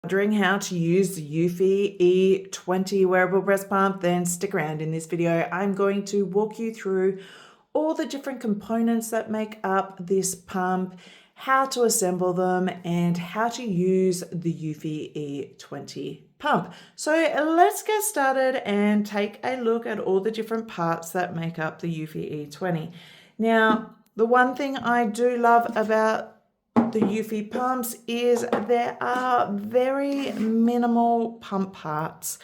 Wondering how to use the Eufy E20 wearable breast pump, then stick around. In this video I'm going to walk you through all the different components that make up this pump, how to assemble them, and how to use the Eufy E20 pump. So let's get started and take a look at all the different parts that make up the Eufy E20. Now, the one thing I do love about the Eufy pumps is there are very minimal pump parts,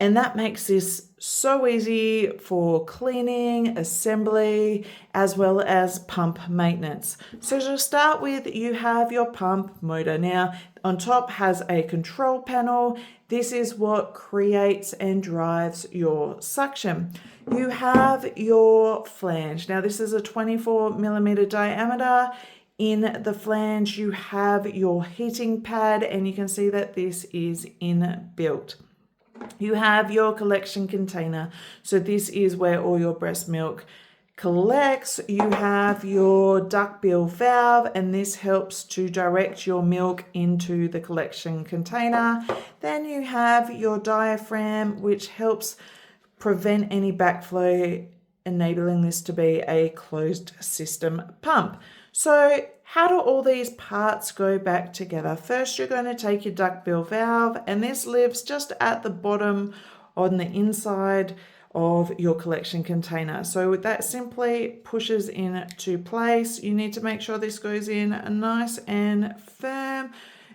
and that makes this so easy for cleaning, assembly, as well as pump maintenance. So to start with, you have your pump motor. Now, on top has a control panel. This is what creates and drives your suction. You have your flange. Now, this is a 24mm diameter. In the flange, you have your heating pad, and you can see that this is inbuilt. You have your collection container. So this is where all your breast milk collects. You have your duckbill valve, and this helps to direct your milk into the collection container. Then you have your diaphragm, which helps prevent any backflow, enabling this to be a closed system pump. So how do all these parts go back together? First, you're going to take your duckbill valve, and this lives just at the bottom on the inside of your collection container. So that simply pushes into place. You need to make sure this goes in nice and firm.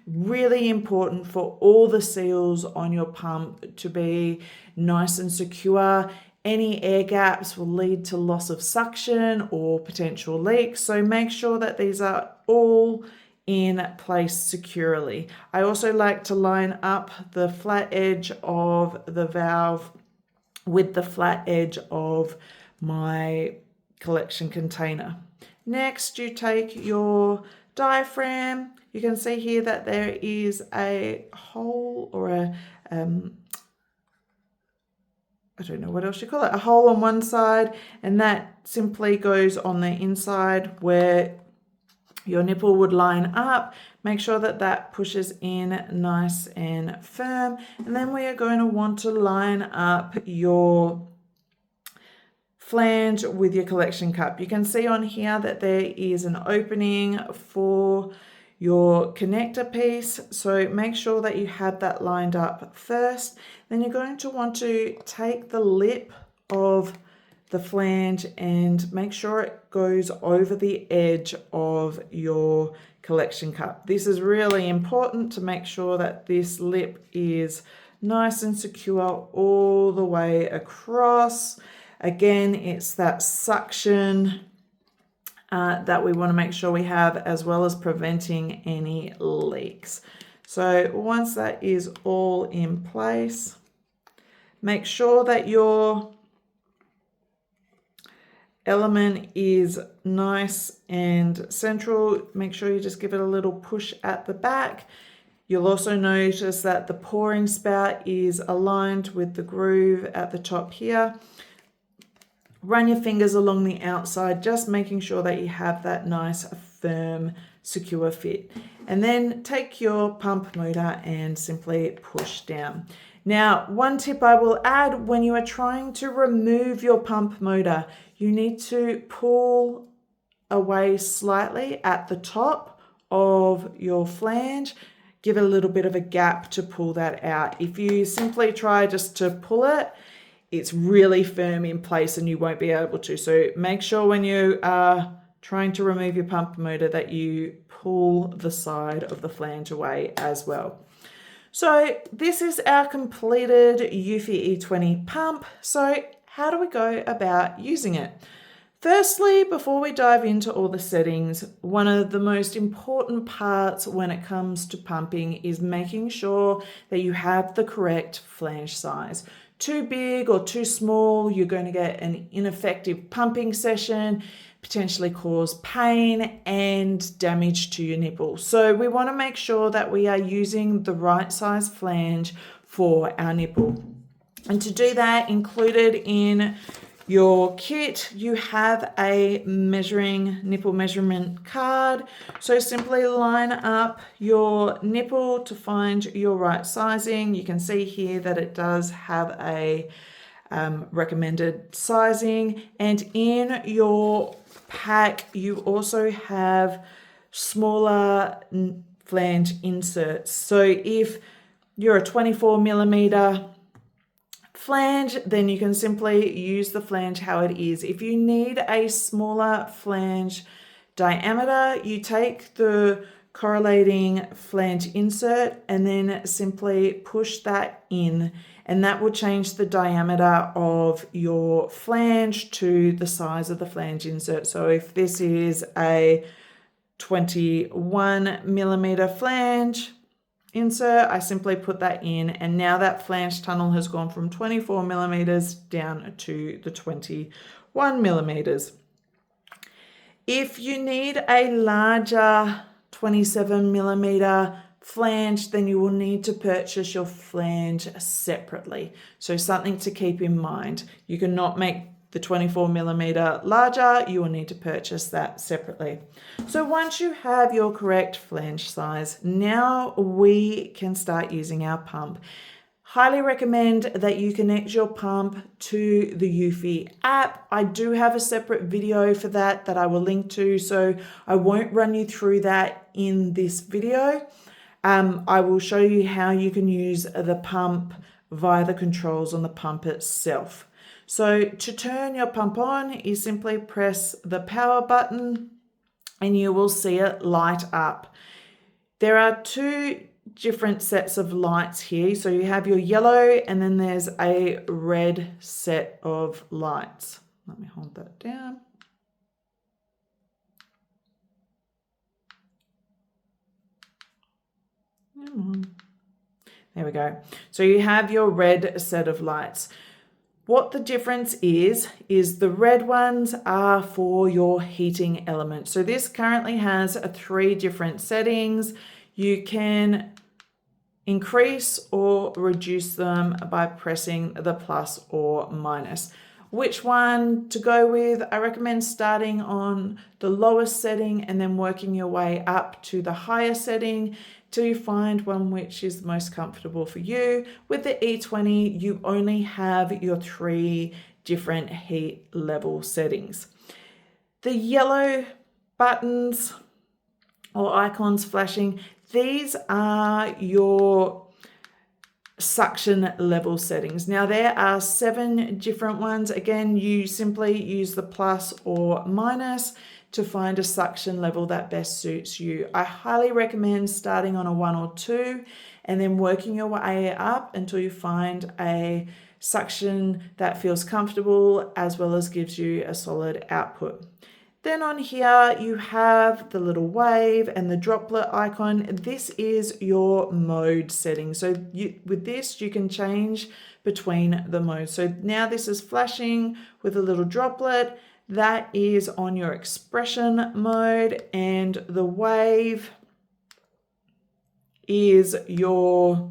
Really important for all the seals on your pump to be nice and secure. Any air gaps will lead to loss of suction or potential leaks. So make sure that these are all in place securely. I also like to line up the flat edge of the valve with the flat edge of my collection container. Next, you take your diaphragm. You can see here that there is a hole, or a I don't know what else you call it, a hole on one side, and that simply goes on the inside where your nipple would line up. Make sure that that pushes in nice and firm. And then we are going to want to line up your flange with your collection cup. You can see on here that there is an opening for your connector piece, so make sure that you have that lined up first. Then you're going to want to take the lip of the flange and make sure it goes over the edge of your collection cup. This is really important to make sure that this lip is nice and secure all the way across. Again, it's that suction that we want to make sure we have, as well as preventing any leaks. So once that is all in place, make sure that your element is nice and central. Make sure you just give it a little push at the back. You'll also notice that the pouring spout is aligned with the groove at the top here. Run your fingers along the outside, just making sure that you have that nice, firm, secure fit. And then take your pump motor and simply push down. Now, one tip I will add: when you are trying to remove your pump motor, you need to pull away slightly at the top of your flange. Give it a little bit of a gap to pull that out. If you simply try just to pull it, it's really firm in place and you won't be able to. So make sure when you are trying to remove your pump motor that you pull the side of the flange away as well. So this is our completed Eufy E20 pump. So how do we go about using it? Firstly, before we dive into all the settings, one of the most important parts when it comes to pumping is making sure that you have the correct flange size. Too big or too small, you're going to get an ineffective pumping session, potentially cause pain and damage to your nipple. So we want to make sure that we are using the right size flange for our nipple. And to do that, included in your kit, you have a nipple measurement card. So simply line up your nipple to find your right sizing. You can see here that it does have a recommended sizing, and in your pack you also have smaller flange inserts. So if you're a 24 millimeter flange, then you can simply use the flange how it is. If you need a smaller flange diameter, you take the correlating flange insert and then simply push that in, and that will change the diameter of your flange to the size of the flange insert. So if this is a 21 millimeter flange insert, I simply put that in, and now that flange tunnel has gone from 24 millimeters down to the 21 millimeters. If you need a larger 27 millimeter flange, then you will need to purchase your flange separately. So something to keep in mind, you cannot make the 24 millimeter larger, you will need to purchase that separately. So once you have your correct flange size, now we can start using our pump. Highly recommend that you connect your pump to the Eufy app. I do have a separate video for that I will link to, so I won't run you through that in this video. I will show you how you can use the pump via the controls on the pump itself. So to turn your pump on, you simply press the power button and you will see it light up. There are two different sets of lights here. So you have your yellow and then there's a red set of lights. Let me hold that down. Come on. There we go. So you have your red set of lights. What the difference is the red ones are for your heating element. So this currently has 3 different settings. You can increase or reduce them by pressing the plus or minus. Which one to go with? I recommend starting on the lowest setting and then working your way up to the higher setting till you find one which is the most comfortable for you. With the E20, you only have your 3 different heat level settings. The yellow buttons or icons flashing, these are your suction level settings. Now there are 7 different ones. Again, you simply use the plus or minus to find a suction level that best suits you. I highly recommend starting on a 1 or 2 and then working your way up until you find a suction that feels comfortable as well as gives you a solid output. Then on here you have the little wave and the droplet icon. This is your mode setting. So with this you can change between the modes. So now this is flashing with a little droplet. That is on your expression mode, and the wave is your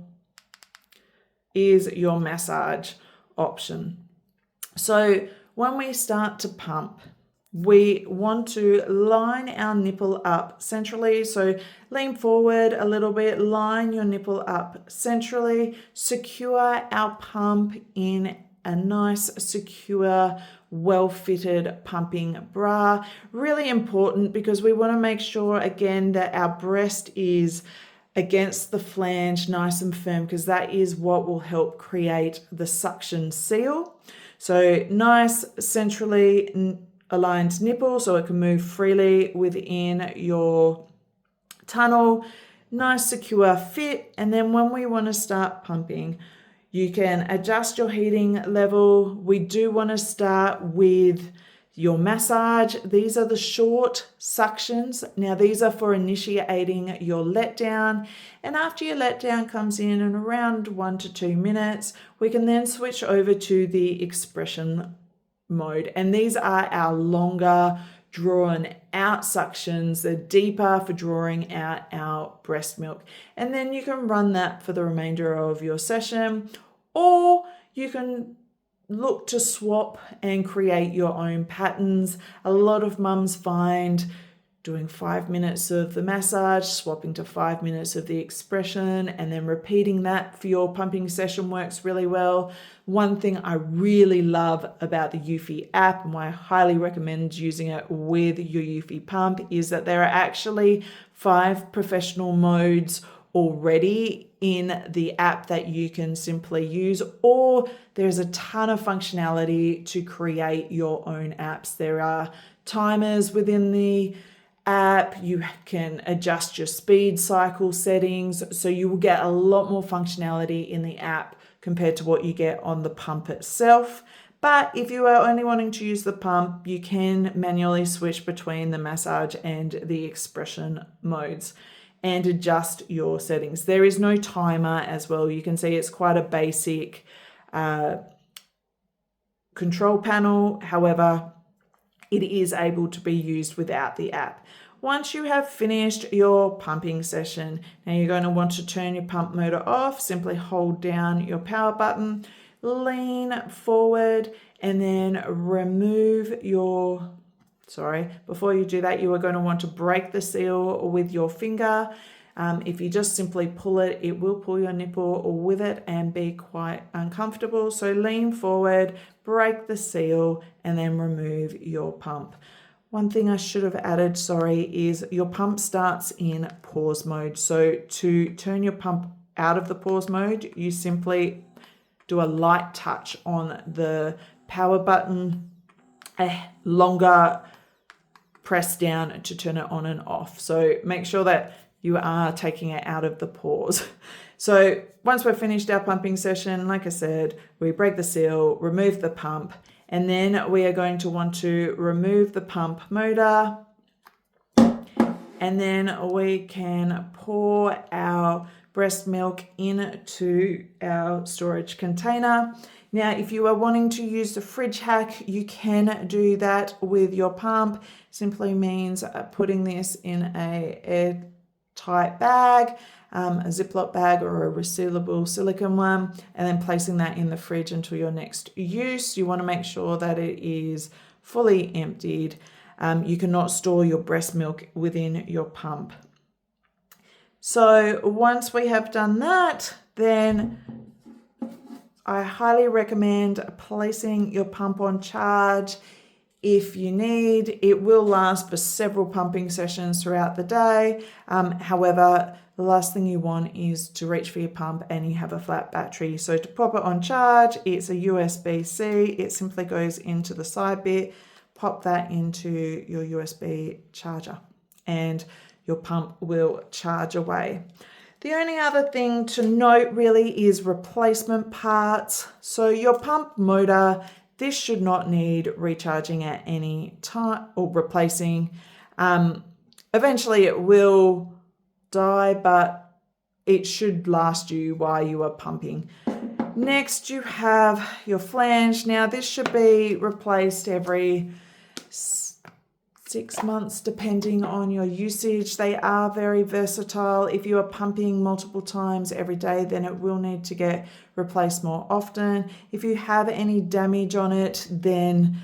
massage option. So when we start to pump, we want to line our nipple up centrally. So lean forward a little bit, line your nipple up centrally, secure our pump in a nice, secure, well-fitted pumping bra. Really important because we want to make sure, again, that our breast is against the flange nice and firm, because that is what will help create the suction seal. So nice, centrally aligned nipple so it can move freely within your tunnel. Nice, secure fit. And then when we want to start pumping, you can adjust your heating level. We do want to start with your massage. These are the short suctions. Now these are for initiating your letdown. And after your letdown comes in around 1 to 2 minutes, we can then switch over to the expression mode. And these are our longer drawn out suctions. They're deeper for drawing out our breast milk. And then you can run that for the remainder of your session, or you can look to swap and create your own patterns. A lot of mums find doing 5 minutes of the massage, swapping to 5 minutes of the expression, and then repeating that for your pumping session works really well. One thing I really love about the Eufy app, and why I highly recommend using it with your Eufy pump, is that there are actually 5 professional modes already in the app that you can simply use, or there's a ton of functionality to create your own apps. There are timers within the app, you can adjust your speed cycle settings, so you will get a lot more functionality in the app compared to what you get on the pump itself. But if you are only wanting to use the pump, you can manually switch between the massage and the expression modes and adjust your settings. There is no timer as well. You can see it's quite a basic control panel. However, it is able to be used without the app. Once you have finished your pumping session, now you're going to want to turn your pump motor off. Simply hold down your power button, lean forward, and then remove your, before you do that, you are going to want to break the seal with your finger. If you just simply pull it, it will pull your nipple with it and be quite uncomfortable. So lean forward, break the seal, and then remove your pump. One thing I should have added, is your pump starts in pause mode. So to turn your pump out of the pause mode, you simply do a light touch on the power button, a longer press down to turn it on and off. So make sure that you are taking it out of the pause. So once we've finished our pumping session, like I said, we break the seal, remove the pump, and then we are going to want to remove the pump motor, and then we can pour our breast milk into our storage container. Now, if you are wanting to use the fridge hack, you can do that with your pump. Simply means putting this in a airtight bag, a Ziploc bag or a resealable silicone one, and then placing that in the fridge until your next use. You want to make sure that it is fully emptied. You cannot store your breast milk within your pump. So once we have done that, then I highly recommend placing your pump on charge if you need. It will last for several pumping sessions throughout the day. However, the last thing you want is to reach for your pump and you have a flat battery. So to pop it on charge, it's a USB-C. It simply goes into the side bit, pop that into your USB charger, and your pump will charge away. The only other thing to note really is replacement parts. So your pump motor, this should not need recharging at any time or replacing. Eventually it will die, but it should last you while you are pumping. Next, you have your flange. Now this should be replaced every 6 months depending on your usage. They are very versatile. If you are pumping multiple times every day, then it will need to get replaced more often. If you have any damage on it, then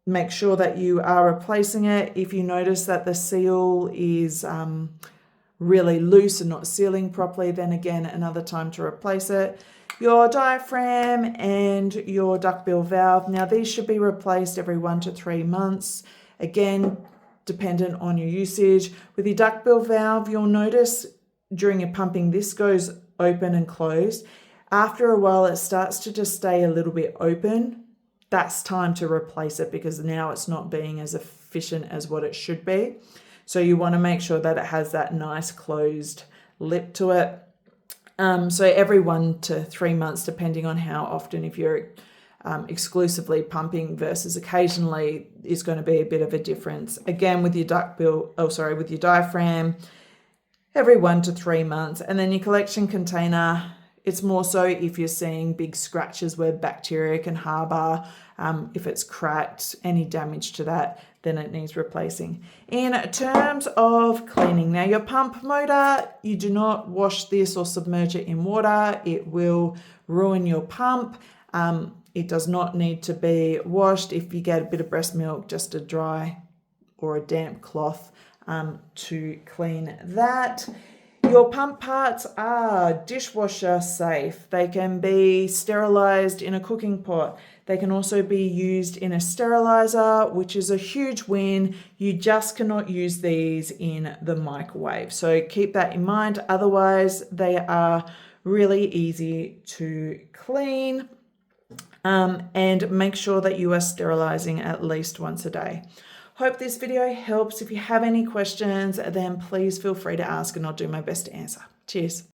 make sure that you are replacing it. If you notice that the seal is really loose and not sealing properly, then again, another time to replace it. Your diaphragm and your duckbill valve. Now these should be replaced every 1 to 3 months. Again, dependent on your usage. With your duckbill valve, you'll notice during your pumping, this goes open and closed. After a while, it starts to just stay a little bit open. That's time to replace it because now it's not being as efficient as what it should be. So you want to make sure that it has that nice closed lip to it. So every 1 to 3 months, depending on how often, if you're exclusively pumping versus occasionally, is going to be a bit of a difference. Again, with your with your diaphragm, every 1 to 3 months. And then your collection container, it's more so if you're seeing big scratches where bacteria can harbor. If it's cracked, any damage to that, then it needs replacing. In terms of cleaning, now your pump motor, you do not wash this or submerge it in water. It will ruin your pump. It does not need to be washed. If you get a bit of breast milk, just a dry or a damp cloth to clean that. Your pump parts are dishwasher safe. They can be sterilized in a cooking pot. They can also be used in a sterilizer, which is a huge win. You just cannot use these in the microwave. So keep that in mind. Otherwise, they are really easy to clean. And make sure that you are sterilizing at least once a day. Hope this video helps. If you have any questions, then please feel free to ask and I'll do my best to answer. Cheers.